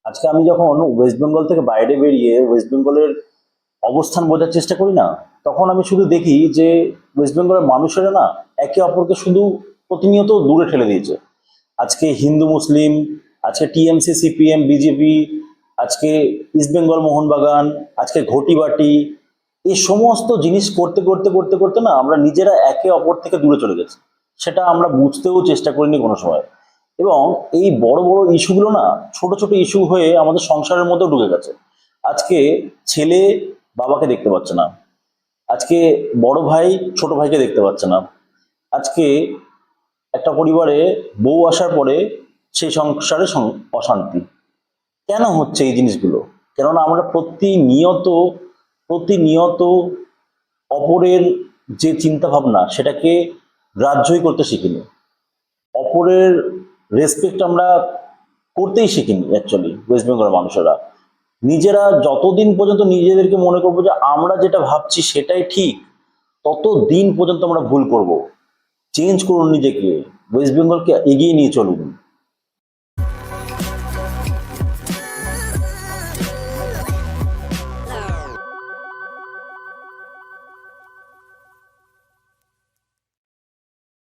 আজকে আমি যখন ওয়েস্ট বেঙ্গল থেকে বাইরে বেরিয়ে ওয়েস্ট বেঙ্গলের অবস্থান বোঝার চেষ্টা করি না, তখন আমি শুধু দেখি যে ওয়েস্ট বেঙ্গলের মানুষেরা না একে অপরকে শুধু প্রতিনিয়ত দূরে ঠেলে দিয়েছে। আজকে হিন্দু মুসলিম, আজকে টিএমসি সিপিএম বিজেপি, আজকে ইস্ট বেঙ্গল মোহনবাগান, আজকে ঘটিবাটি, এই সমস্ত জিনিস করতে করতে করতে করতে না আমরা নিজেরা একে অপর থেকে দূরে চলে গেছি। সেটা আমরা বুঝতেও চেষ্টা করিনি কোনো সময়। এবং এই বড় বড় ইস্যুগুলো না ছোট ছোট ইস্যু হয়ে আমাদের সংসারের মধ্যেও ঢুকে গেছে। আজকে ছেলে বাবাকে দেখতে পাচ্ছে না, আজকে বড় ভাই ছোট ভাইকে দেখতে পাচ্ছে না, আজকে একটা পরিবারে বউ আসার পরে সেই সংসারে অশান্তি। কেন হচ্ছে এই জিনিসগুলো? কেননা আমরা প্রতিনিয়ত প্রতিনিয়ত অপরের যে চিন্তা ভাবনা সেটাকে গ্রাহ্যই করতে শিখিনি। অপরের রেসপেক্ট আমরা করতেই শিখিনি। অ্যাকচুয়ালি ওয়েস্ট বেঙ্গলের মানুষেরা নিজেরা যতদিন পর্যন্ত নিজেদেরকে মনে করবো যে আমরা যেটা ভাবছি সেটাই ঠিক, তত দিন পর্যন্ত আমরা ভুল করব। চেঞ্জ করুন নিজেকে, ওয়েস্ট বেঙ্গলকে এগিয়ে নিয়ে চলুন।